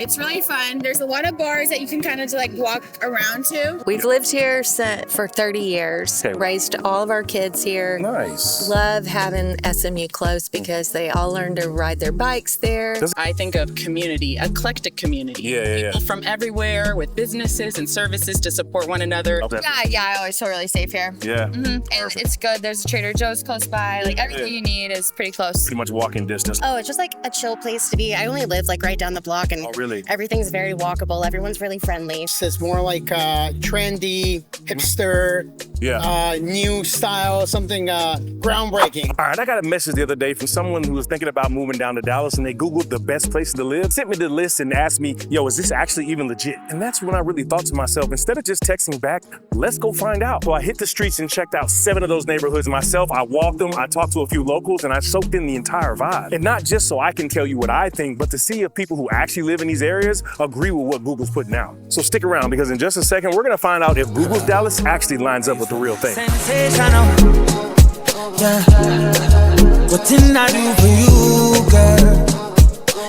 It's really fun. There's a lot of bars that you can kind of like walk around to. We've lived here for 30 years, raised all of our kids here. Nice. Love having SMU close because they all learn to ride their bikes there. I think of community, eclectic community. People from everywhere with businesses and services to support one another. Yeah, I always feel really safe here. Yeah. And it's good. There's a Trader Joe's close by. Like everything you need is pretty close. Pretty much walking distance. Oh, it's just like a chill place to be. I only live like right down the block, and everything's very walkable. Everyone's really friendly. It's more like trendy, hipster, new style, something groundbreaking. All right, I got a message the other day from someone who was thinking about moving down to Dallas, and they Googled the best places to live, sent me the list and asked me, yo, is this actually even legit? And that's when I really thought to myself, instead of just texting back, let's go find out. So I hit the streets and checked out 7 of those neighborhoods myself. I walked them, I talked to a few locals, and I soaked in the entire vibe. And not just so I can tell you what I think, but to see if people who actually live in these areas agree with what Google's putting out. So stick around, because in just a second, we're gonna find out if Google's Dallas actually lines up with the real thing. What didn't I do for you, girl?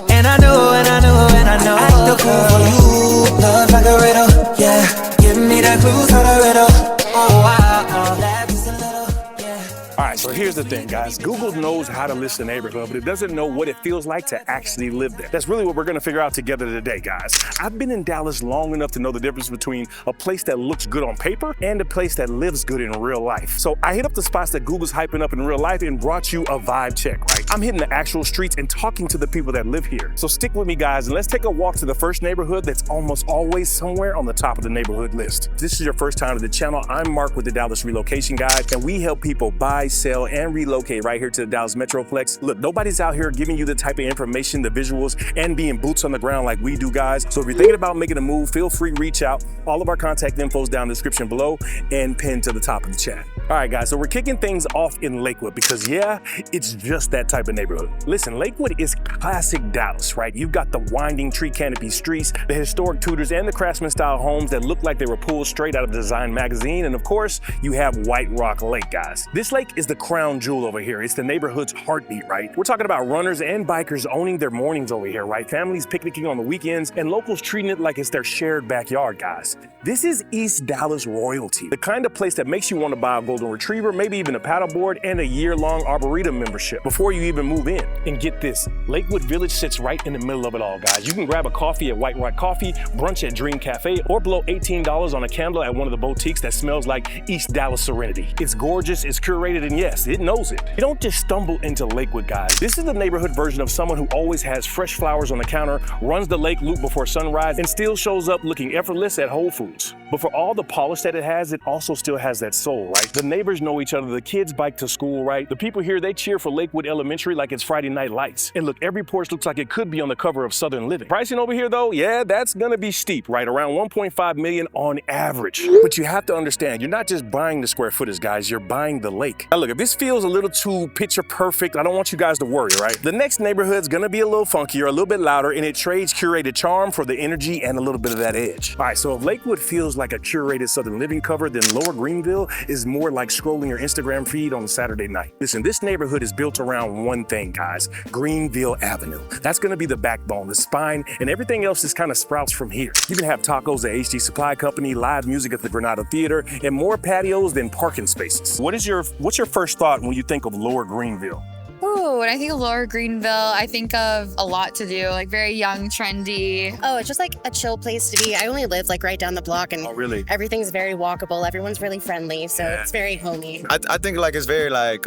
And I know, I still care for you. Love like a riddle, yeah. Give me the clues for the riddle. Oh, wow, that's just a little, yeah. All right, so here's the thing, guys. Google knows how to list a neighborhood, but it doesn't know what it feels like to actually live there. That's really what we're gonna figure out together today, guys. I've been in Dallas long enough to know the difference between a place that looks good on paper and a place that lives good in real life. So I hit up the spots that Google's hyping up in real life and brought you a vibe check, right? I'm hitting the actual streets and talking to the people that live here. So stick with me, guys, and let's take a walk to the first neighborhood that's almost always somewhere on the top of the neighborhood list. If this is your first time to the channel, I'm Mark with the Dallas Relocation Guide, and we help people buy, sell, and relocate right here to the Dallas Metroplex. Look, nobody's out here giving you the type of information, the visuals, and being boots on the ground like we do, guys. So if you're thinking about making a move, feel free to reach out. All of our contact info's down in the description below and pinned to the top of the chat. All right, guys, so we're kicking things off in Lakewood because, yeah, it's just that type of neighborhood. Listen, Lakewood is classic Dallas, right? You've got the winding tree canopy streets, the historic Tudors, and the craftsman-style homes that look like they were pulled straight out of Design magazine. And of course, you have White Rock Lake, guys. This lake is the crown jewel over here. It's the neighborhood's heartbeat, right? We're talking about runners and bikers owning their mornings over here, right? Families picnicking on the weekends and locals treating it like it's their shared backyard, guys. This is East Dallas royalty, the kind of place that makes you want to buy a golden retriever, maybe even a paddleboard, and a year-long Arboretum membership before you even move in. And get this, Lakewood Village sits right in the middle of it all, guys. You can grab a coffee at White Rock Coffee, brunch at Dream Cafe, or blow $18 on a candle at one of the boutiques that smells like East Dallas serenity. It's gorgeous, it's curated, and yes, it knows it. You don't just stumble into Lakewood, guys. This is the neighborhood version of someone who always has fresh flowers on the counter, runs the lake loop before sunrise, and still shows up looking effortless at Whole Foods. But for all the polish that it has, it also still has that soul, right? The neighbors know each other, the kids bike to school, right? The people here, they cheer for Lakewood Elementary like it's Friday Night Lights. And look, every porch looks like it could be on the cover of Southern Living. Pricing over here though, yeah, that's gonna be steep, right? Around 1.5 million on average. But you have to understand, you're not just buying the square footage, guys, you're buying the lake. Now look, if this feels a little too picture perfect, I don't want you guys to worry, right? The next neighborhood's gonna be a little funkier, a little bit louder, and it trades curated charm for the energy and a little bit of that edge. All right, so if Lakewood feels like a curated Southern Living cover, then Lower Greenville is more like scrolling your Instagram feed on a Saturday night. Listen, this neighborhood is built around one thing, guys, Greenville Avenue. That's gonna be the backbone, the spine, and everything else just kind of sprouts from here. You can have tacos at HG Supply Company, live music at the Granada Theater, and more patios than parking spaces. What's your first thought when you think of Lower Greenville? Ooh, when I think of Lower Greenville, I think of a lot to do, like very young, trendy. Oh, it's just like a chill place to be. I only live like right down the block, and everything's very walkable. Everyone's really friendly, so it's very homey. I think like it's very like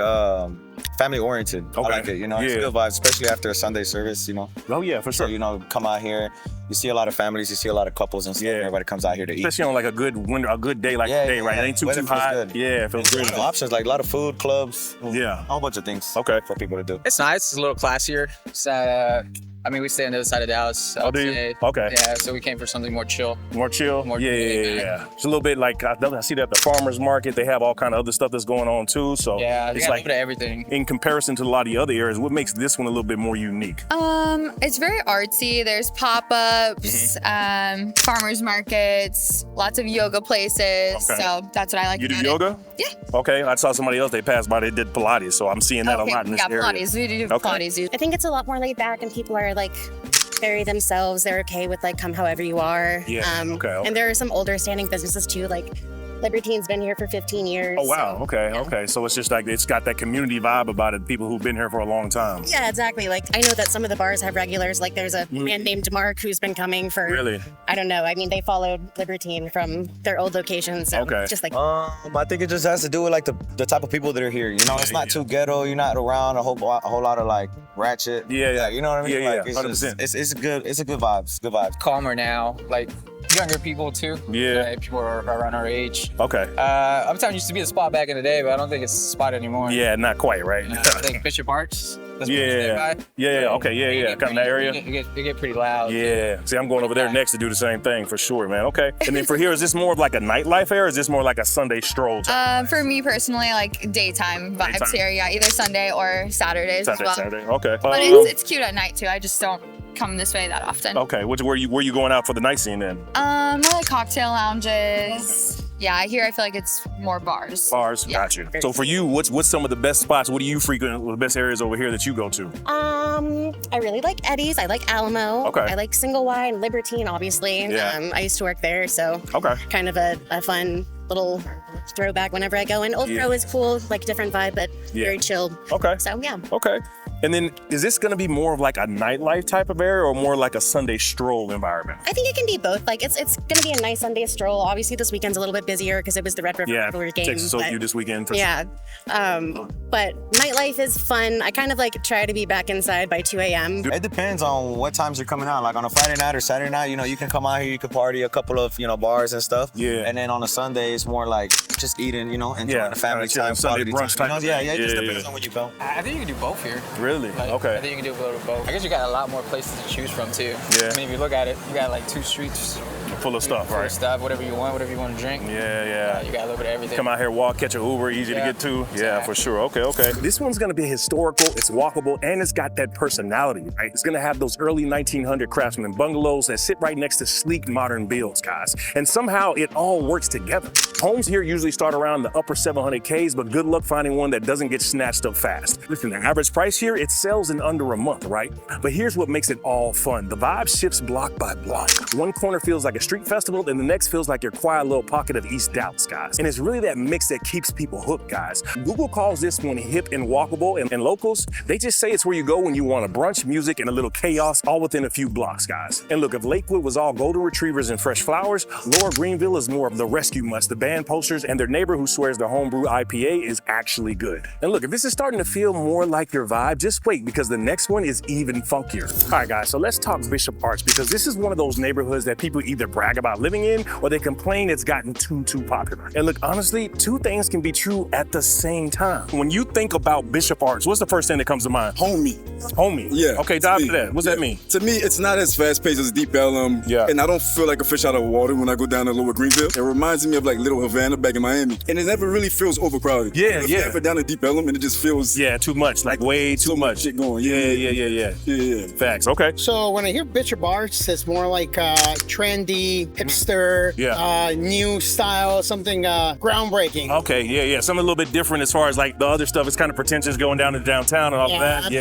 family oriented. I like it, you know, it's a good vibe, especially after a Sunday service, you know. Oh yeah, for sure. So, you know, come out here, you see a lot of families, you see a lot of couples and stuff. Everybody comes out here to eat. Especially on like a good winter, a good day like today, right? It ain't too hot. Good. Yeah, it feels great. Options, like a lot of food, clubs, a whole bunch of things for people to do. It's nice, it's a little classier. It's, I mean, we stay on the other side of Dallas. Oh, do you? Okay. Yeah, so we came for something more chill. More chill? More yeah. It's a little bit like, I see that at the farmer's market, they have all kind of other stuff that's going on too. So yeah, it's like everything. In comparison to a lot of the other areas, what makes this one a little bit more unique? It's very artsy. There's pop-ups, farmers markets, lots of yoga places. So that's what I like. You do yoga? Yeah. Okay, I saw somebody else, they passed by, they did Pilates, so I'm seeing that a lot in this area. Pilates, we do Pilates. I think it's a lot more laid back, and people are like very themselves. They're okay with like come however you are. Yeah. Okay. And there are some older standing businesses too, like Libertine's been here for 15 years. Oh wow. So, Okay. yeah. Okay. So it's just like it's got that community vibe about it. People who've been here for a long time. Yeah, exactly. Like I know that some of the bars have regulars. Like there's a man named Mark who's been coming for. Really? I don't know. I mean, they followed Libertine from their old location. So Okay. it's just like. I think it just has to do with like the type of people that are here. You know, it's not too ghetto. You're not around a whole lot of like ratchet. Yeah. You know what I mean? Yeah. Like, it's 100%. just, it's good. It's a good vibes. Good vibes. Calmer now, like younger people too. Yeah. People are around our age. Okay. Uptown used to be a spot back in the day, but I don't think it's a spot anymore. Yeah. Not quite, right? I think Bishop Arts. That's Yeah. Okay. Yeah. Kind of that area. It get pretty loud. Yeah. See, I'm going over there next to do the same thing for sure, man. Okay. And then for here, is this more of like a nightlife area, or is this more like a Sunday stroll? For me personally, like daytime vibes Daytime. here. Yeah, either Sunday or Saturdays as well. Saturday. Okay. But it's cute at night too. I just don't come this way that often. Okay. Where you going out for the night scene then? More like cocktail lounges. Yeah, here I feel like it's more bars. Bars. Yeah. Got you. So for you, what's some of the best spots? What do you frequent? The best areas over here that you go to? I really like Eddie's. I like Alamo. Okay. I like Single Wine, Libertine, obviously. Yeah. I used to work there, so Okay. kind of a fun little throwback whenever I go in. Old Pro is cool, like different vibe, but very chill. Okay. So yeah. Okay. And then is this going to be more of like a nightlife type of area or more like a Sunday stroll environment? I think it can be both. Like it's gonna be a nice Sunday stroll. Obviously this weekend's a little bit busier because it was the Red River Rivalry game. Texas OU this weekend. For yeah. But nightlife is fun. I kind of like try to be back inside by 2 a.m. It depends on what times you're coming out. Like on a Friday night or Saturday night, you know, you can come out here, you can party a couple of, you know, bars and stuff. Yeah. And then on a Sunday, it's more like just eating, you know, enjoying the family time, Sunday brunch time. type. You know? Yeah, it just depends on where you go. I think you can do both here. Really? Like, Okay. I think you can do a little of both. I guess you got a lot more places to choose from too. Yeah. I mean, if you look at it, you got like 2 streets Full of stuff, full right? of stuff, whatever you want to drink. Yeah. You got a little bit of everything. Come out here, walk, catch an Uber, easy to get to. Yeah, for sure. Okay. This one's gonna be historical, it's walkable, and it's got that personality, right? It's gonna have those early 1900 craftsman bungalows that sit right next to sleek modern builds, guys. And somehow it all works together. Homes here usually start around the upper 700Ks, but good luck finding one that doesn't get snatched up fast. Listen, the average price here, it sells in under a month, right? But here's what makes it all fun. The vibe shifts block by block. One corner feels like a street festival, and the next feels like your quiet little pocket of East Dallas, guys. And it's really that mix that keeps people hooked, guys. Google calls this one hip and walkable, and locals, they just say it's where you go when you want a brunch, music, and a little chaos all within a few blocks, guys. And look, if Lakewood was all golden retrievers and fresh flowers, Lower Greenville is more of the rescue must, the band posters, and their neighbor who swears their homebrew IPA is actually good. And look, if this is starting to feel more like your vibe, just wait, because the next one is even funkier. All right, guys, so let's talk Bishop Arts, because this is one of those neighborhoods that people either brag about living in or they complain it's gotten too popular. And look, honestly, two things can be true at the same time. When you think about Bishop Arts, what's the first thing that comes to mind? Homey. Yeah. Okay, dive into that. What's that mean? To me, it's not as fast-paced as Deep Ellum. Yeah. And I don't feel like a fish out of water when I go down to Lower Greenville. It reminds me of like Little Havana back in Miami. And it never really feels overcrowded. Yeah. You ever down to Deep Ellum and it just feels... Yeah, too much. Like way too much. Shit going. Yeah. Facts. Okay. So when I hear Bishop Arts, it's more like trendy, hipster, new style, something groundbreaking. Okay, yeah. Something a little bit different as far as like the other stuff. It's kind of pretentious going down to downtown and all of that.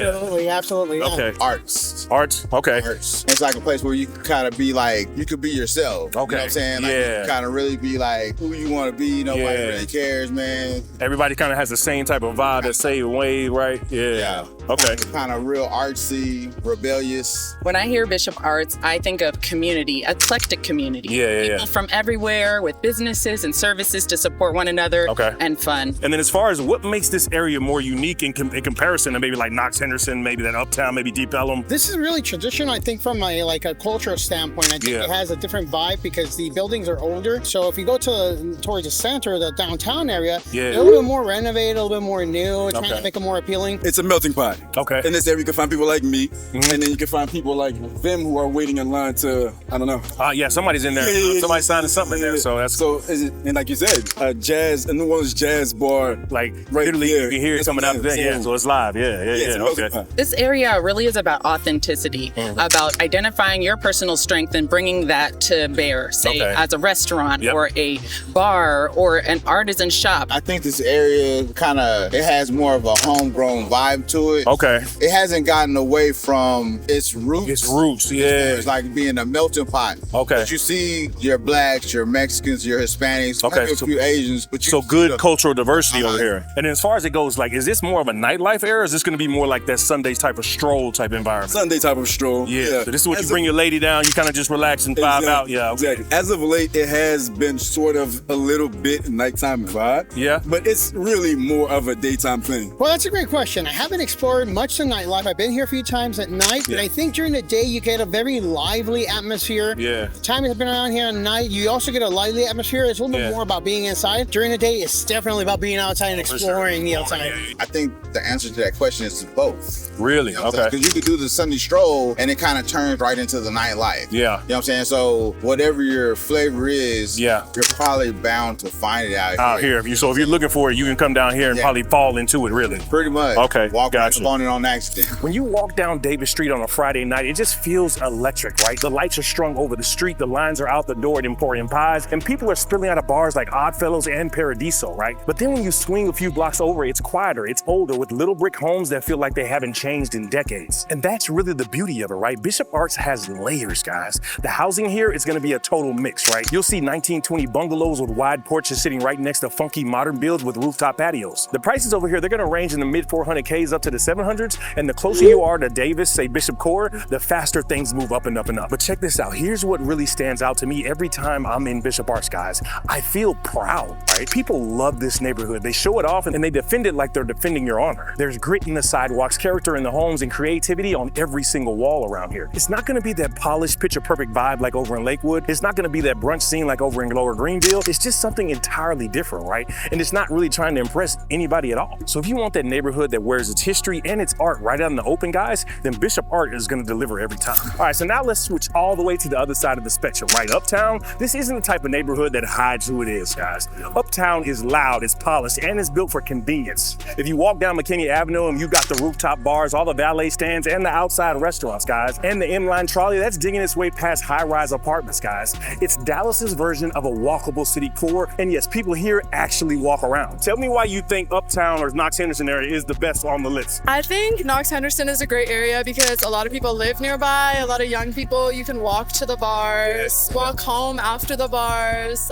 Absolutely. Yeah. Okay. Arts. Okay. It's like a place where you can kind of be like, you could be yourself. Okay. You know what I'm saying? Like, you can kind of really be like who you want to be. Nobody really cares, man. Everybody kind of has the same type of vibe, the same way, right? Yeah. Okay. Kind of real artsy, rebellious. When I hear Bishop Arts, I think of community, eclectic community. People from everywhere with businesses and services to support one another and fun. And then as far as what makes this area more unique in comparison to maybe like Knox Henderson, maybe that Uptown, maybe Deep Ellum? This is really tradition, I think, from a cultural standpoint. I think it has a different vibe because the buildings are older. So if you go towards the center, the downtown area, they're a little bit more renovated, a little bit more new, trying to make it more appealing. It's a melting pot. Okay. In this area, you can find people like me, and then you can find people like them who are waiting in line to, I don't know. Some somebody's in there. Yeah. Somebody's signing something in there. So that's is it, and like you said, a New Orleans jazz bar, like literally you can hear it coming out there. Yeah, so it's live. Yeah. Okay. This area really is about authenticity, about identifying your personal strength and bringing that to bear, say as a restaurant or a bar or an artisan shop. I think this area it has more of a homegrown vibe to it. Okay. It hasn't gotten away from its roots. It's like being a melting pot. Okay. But you see your blacks, your Mexicans, your Hispanics, a few Asians. But so good cultural diversity over here. And then as far as it goes, like, is this more of a nightlife area, or is this going to be more like that Sunday type of stroll type environment? Sunday type of stroll. Yeah. So this is what you bring your lady down, you kind of just relax and vibe out. Yeah. Exactly. As of late, it has been sort of a little bit nighttime vibe. Yeah. But it's really more of a daytime thing. Well, that's a great question. I haven't explored much the nightlife. I've been here a few times at night, and I think during the day you get a very lively atmosphere. Yeah. The time I've been around here at night, you also get a lively atmosphere. It's a little bit more about being inside. During the day, it's definitely about being outside and exploring the outside. I think the answer to that question is both. Really? You know okay. Because you could do the Sunday stroll and it kind of turns right into the nightlife. Yeah. You know what I'm saying? So whatever your flavor is, you're probably bound to find it out here. So if you're looking for it, you can come down here and probably fall into it, really. Pretty much. Okay. Walk right up on it on accident. When you walk down Davis Street on a Friday night, it just feels electric, right? The lights are strung over the street, the lines are out the door at Emporium Pies, and people are spilling out of bars like Oddfellows and Paradiso, right? But then when you swing a few blocks over, it's quieter, it's older, with little brick homes that feel like they haven't changed in decades. And that's really the beauty of it, right? Bishop Arts has layers, guys. The housing here is gonna be a total mix, right? You'll see 1920 bungalows with wide porches sitting right next to funky modern builds with rooftop patios. The prices over here, they're gonna range in the mid 400Ks up to the 700s, and the closer you are to Davis, say Bishop Core, the faster things move up and up and up. But check this out, here's what really stands out to me every time I'm in Bishop Arts, guys. I feel proud, right? People love this neighborhood. They show it off and they defend it like they're defending your honor. There's grit in the sidewalks, character in the homes, and creativity on every single wall around here. It's not gonna be that polished, picture-perfect vibe like over in Lakewood. It's not gonna be that brunch scene like over in Lower Greenville. It's just something entirely different, right? And it's not really trying to impress anybody at all. So if you want that neighborhood that wears its history and its art right out in the open, guys, then Bishop Art is gonna deliver every time. All right, so now let's switch all the way to the other side of the spectrum, right? Uptown, this isn't the type of neighborhood that hides who it is, guys. Uptown is loud, it's polished, and it's built for convenience. If you walk down McKinney Avenue and you got the rooftop bars, all the valet stands, and the outside restaurants, guys, and the inline trolley, that's digging its way past high-rise apartments, guys. It's Dallas's version of a walkable city core, and yes, people here actually walk around. Tell me why you think Uptown or Knox Henderson area is the best on the list. I think Knox Henderson is a great area because a lot of people live nearby, a lot of young people, you can walk to the bars, walk home after the bars,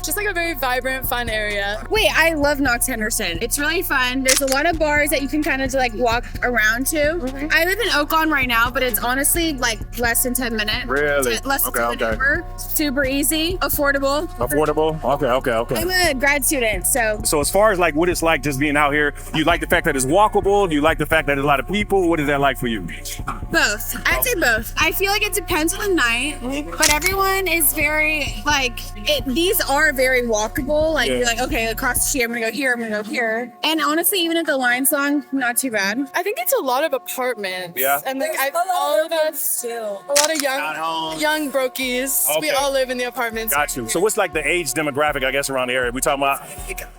just like a very vibrant, fun area. Wait, I love Knox Henderson. It's really fun. There's a lot of bars that you can kind of like walk around to. I live in Oakland right now, but it's honestly like less than 10 minutes. Really? Less than 10 minutes. Super easy, affordable. Affordable? Okay. I'm a grad student, so. So as far as like what it's like just being out here, you like the fact that it's walkable? Do you like the fact that there's a lot of people? What is that like for you? Both. I'd say both. I feel like it depends on the night, but everyone is very these are very walkable. Like you're like, okay, across the street, I'm gonna go here, I'm gonna go here. And honestly, even if the line's long, not too bad. I think it's a lot of apartments. Yeah. And like all of us too. A lot of young brokies. Okay. We all live in the apartments. Got you. So what's like the age demographic, I guess, around the area? We talking about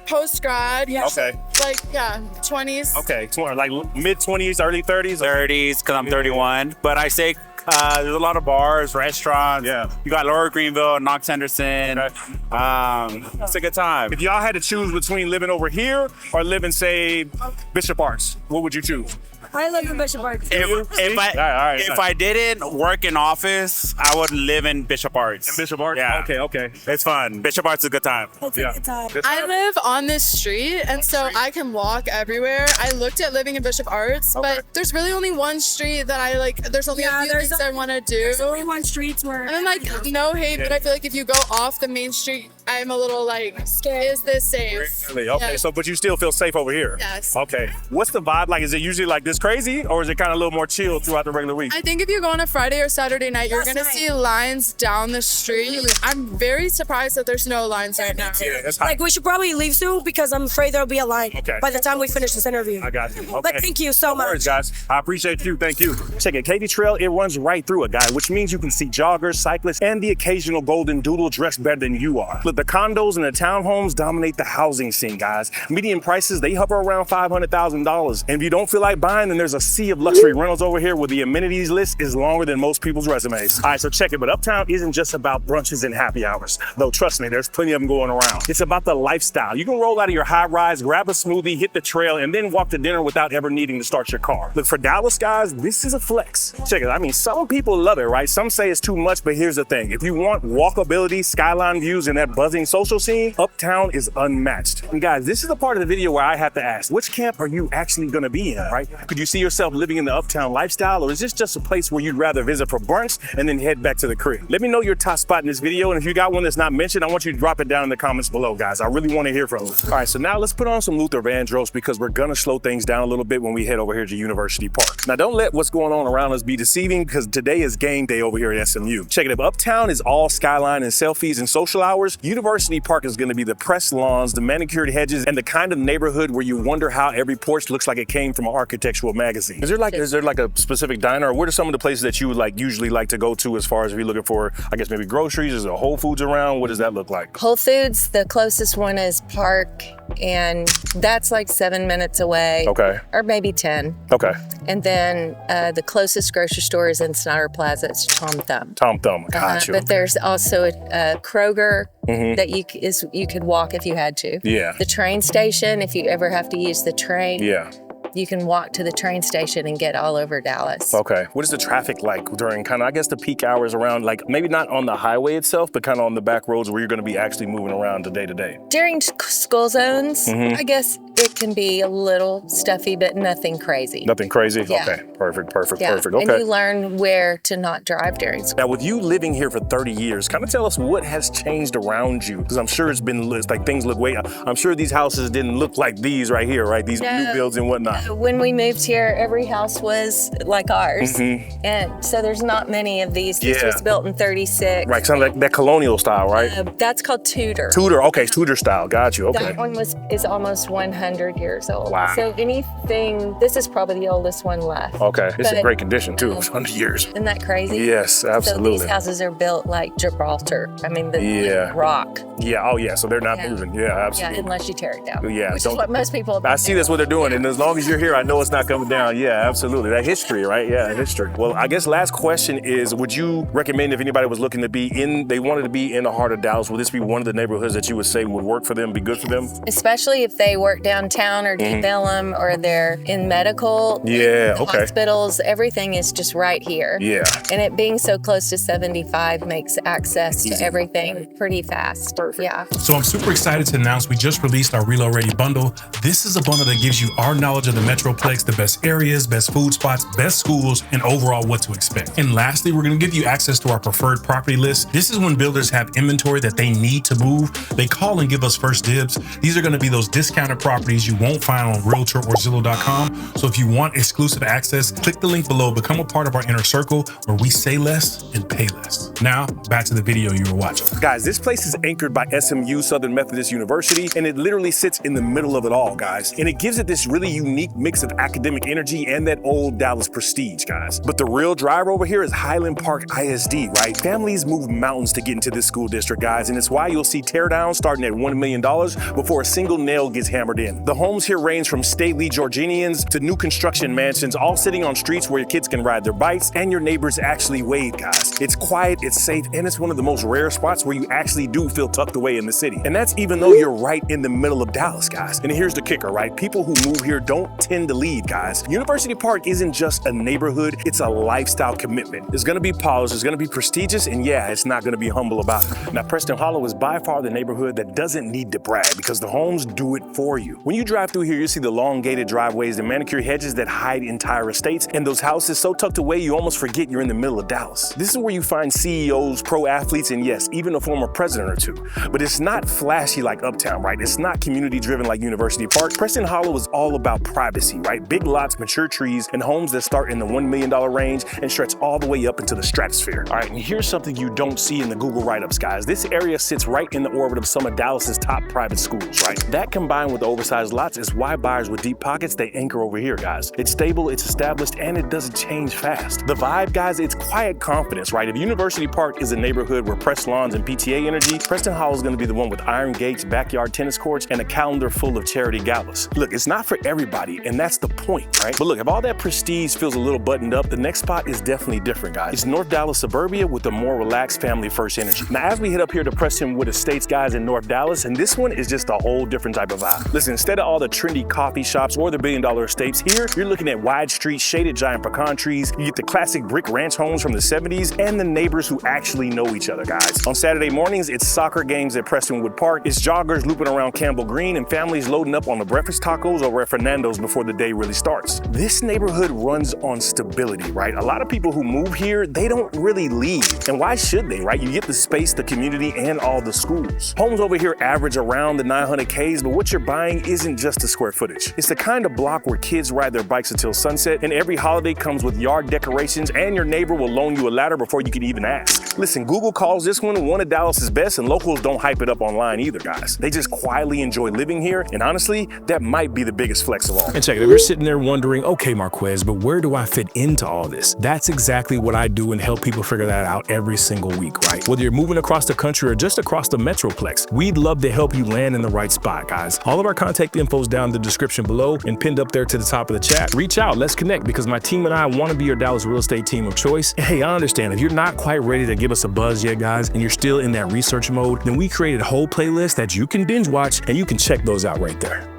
post-grad. Yeah. Okay. Like 20s. Okay, like mid-20s, early 30s? 30s, because I'm 31. But I say there's a lot of bars, restaurants. Yeah. You got Lower Greenville, Knox Henderson. It's a good time. If y'all had to choose between living over here or living, say, Bishop Arts, what would you choose? I live in Bishop Arts. If I didn't work in office, I would live in Bishop Arts. In Bishop Arts? Yeah. Okay. It's fun. Bishop Arts is a good time. It's a good time. I live on this street, and so I can walk everywhere. I looked at living in Bishop Arts, but there's really only one street that I like. There's only a few things I want to do. There's only one street where. And then no hate, but I feel like if you go off the main street I'm a little like scared. Is this safe? Really? Okay, Yes. so but you still feel safe over here? Yes. Okay. What's the vibe like? Is it usually like this crazy, or is it kind of a little more chill throughout the regular week? I think if you go on a Friday or Saturday night, you're gonna see lines down the street. I'm very surprised that there's no lines right now. Yeah, that's hot. Like, we should probably leave soon because I'm afraid there'll be a line by the time we finish this interview. I got you. Okay. But thank you so much. No worries, guys. I appreciate you. Thank you. Check it. Katy Trail, it runs right through it, guy, which means you can see joggers, cyclists, and the occasional golden doodle dressed better than you are. Look, the condos and the townhomes dominate the housing scene, guys. Median prices, they hover around $500,000. And if you don't feel like buying, then there's a sea of luxury rentals over here where the amenities list is longer than most people's resumes. All right, so check it. But Uptown isn't just about brunches and happy hours. Though, trust me, there's plenty of them going around. It's about the lifestyle. You can roll out of your high rise, grab a smoothie, hit the trail, and then walk to dinner without ever needing to start your car. Look, for Dallas guys, this is a flex. Check it. I mean, some people love it, right? Some say it's too much, but here's the thing. If you want walkability, skyline views, and that buzzing social scene, Uptown is unmatched. And guys, this is the part of the video where I have to ask, which camp are you actually gonna be in, right? Could you see yourself living in the Uptown lifestyle, or is this just a place where you'd rather visit for brunch and then head back to the crib? Let me know your top spot in this video, and if you got one that's not mentioned, I want you to drop it down in the comments below, guys. I really want to hear from you. All right, so now let's put on some Luther Vandross because we're gonna slow things down a little bit when we head over here to University Park. Now, don't let what's going on around us be deceiving because today is game day over here at SMU. Check it. If Uptown is all skyline and selfies and social hours, University Park is going to be the pressed lawns, the manicured hedges, and the kind of neighborhood where you wonder how every porch looks like it came from an architectural magazine. Is there like a specific diner, or what are some of the places that you would usually like to go to as far as if you're looking for, I guess, maybe groceries? Is there Whole Foods around? What does that look like? Whole Foods, the closest one is Park, and that's like 7 minutes away. Okay. Or maybe 10. Okay. And then the closest grocery store is in Snyder Plaza. It's Tom Thumb. Tom Thumb, gotcha. But there's also a Kroger that you could walk if you had to. Yeah. The train station, if you ever have to use the train. Yeah. You can walk to the train station and get all over Dallas. Okay. What is the traffic like during kind of, I guess, the peak hours around, like maybe not on the highway itself, but kind of on the back roads where you're going to be actually moving around day to day? During school zones, I guess it can be a little stuffy, but nothing crazy. Nothing crazy? Yeah. Okay. Perfect. Yeah. Okay. And you learn where to not drive during school. Now, with you living here for 30 years, kind of tell us what has changed around you. Because I'm sure it's been like things look I'm sure these houses didn't look like these right here, right? These new builds and whatnot. When we moved here, every house was like ours. And so there's not many of these. This was built in 36. Right, kind of like that colonial style, right? That's called Tudor. Tudor, okay, Tudor style, got you, okay. That one is almost 100 years old. Wow. So anything, this is probably the oldest one left. Okay, it's in great condition too, it's 100 years. Isn't that crazy? Yes, absolutely. So these houses are built like Gibraltar. I mean, the rock. Yeah, oh yeah, so they're not moving. Yeah, absolutely. Yeah, unless you tear it down. Yeah, which is what most people I see that's what they're doing, and as long as you're here, I know it's not coming down. Yeah, absolutely. That history, right? Yeah, history. Well, I guess last question is, would you recommend if anybody was looking to they wanted to be in the heart of Dallas, would this be one of the neighborhoods that you would say would work for them, be good for them? Especially if they work downtown or Deep Ellum or they're in medical. Yeah, okay. Hospitals, everything is just right here. Yeah. And it being so close to 75 makes access to everything pretty fast. Perfect. Yeah. So I'm super excited to announce we just released our Reload Ready bundle. This is a bundle that gives you our knowledge of the Metroplex, the best areas, best food spots, best schools, and overall what to expect. And lastly, we're going to give you access to our preferred property list. This is when builders have inventory that they need to move. They call and give us first dibs. These are going to be those discounted properties you won't find on Realtor or Zillow.com. So if you want exclusive access, click the link below, become a part of our inner circle where we say less and pay less. Now, back to the video you were watching. Guys, this place is anchored by SMU, Southern Methodist University, and it literally sits in the middle of it all, guys. And it gives it this really unique mix of academic energy and that old Dallas prestige, guys. But the real driver over here is Highland Park ISD, right? Families move mountains to get into this school district, guys, and it's why you'll see teardowns starting at $1 million before a single nail gets hammered in. The homes here range from stately Georgians to new construction mansions, all sitting on streets where your kids can ride their bikes and your neighbors actually wave, guys. It's quiet, it's safe, and it's one of the most rare spots where you actually do feel tucked away in the city. And that's even though you're right in the middle of Dallas, guys. And here's the kicker, right? People who move here don't tend to lead, guys. University Park isn't just a neighborhood, it's a lifestyle commitment. It's gonna be polished, it's gonna be prestigious, and yeah, it's not gonna be humble about it. Now, Preston Hollow is by far the neighborhood that doesn't need to brag because the homes do it for you. When you drive through here, you see the long gated driveways, the manicured hedges that hide entire estates, and those houses so tucked away you almost forget you're in the middle of Dallas. This is where you find CEOs, pro athletes, and yes, even a former president or two. But it's not flashy like Uptown, right? It's not community driven like University Park. Preston Hollow is all about privacy, right? Big lots, mature trees, and homes that start in the $1 million range and stretch all the way up into the stratosphere. All right, and here's something you don't see in the Google write-ups, guys. This area sits right in the orbit of some of Dallas's top private schools, right? That combined with the oversized lots is why buyers with deep pockets, they anchor over here, guys. It's stable, it's established, and it doesn't change fast. The vibe, guys, it's quiet confidence, right? If University Park is a neighborhood where pressed lawns and PTA energy, Preston Hollow is gonna be the one with iron gates, backyard tennis courts, and a calendar full of charity galas. Look, it's not for everybody, and that's the point, right? But look, if all that prestige feels a little buttoned up, the next spot is definitely different, guys. It's North Dallas suburbia with a more relaxed family-first energy. Now, as we head up here to Prestonwood Estates, guys, in North Dallas, and this one is just a whole different type of vibe. Listen, instead of all the trendy coffee shops or the billion-dollar estates, here, you're looking at wide streets, shaded giant pecan trees, you get the classic brick ranch homes from the 70s, and the neighbors who actually know each other, guys. On Saturday mornings, it's soccer games at Prestonwood Park, it's joggers looping around Campbell Green, and families loading up on the breakfast tacos over at Fernando's before the day really starts. This neighborhood runs on stability, right? A lot of people who move here, they don't really leave. And why should they, right? You get the space, the community, and all the schools. Homes over here average around the 900Ks, but what you're buying isn't just the square footage. It's the kind of block where kids ride their bikes until sunset, and every holiday comes with yard decorations, and your neighbor will loan you a ladder before you can even ask. Listen, Google calls this one of Dallas's best, and locals don't hype it up online either, guys. They just quietly enjoy living here, and honestly, that might be the biggest flex of all. And check it, if you're sitting there wondering, okay, Marquez, but where do I fit into all this? That's exactly what I do and help people figure that out every single week, right? Whether you're moving across the country or just across the Metroplex, we'd love to help you land in the right spot, guys. All of our contact info is down in the description below and pinned up there to the top of the chat. Reach out, let's connect, because my team and I want to be your Dallas real estate team of choice. And hey, I understand if you're not quite ready to give us a buzz yet, guys, and you're still in that research mode, then we created a whole playlist that you can binge watch, and you can check those out right there.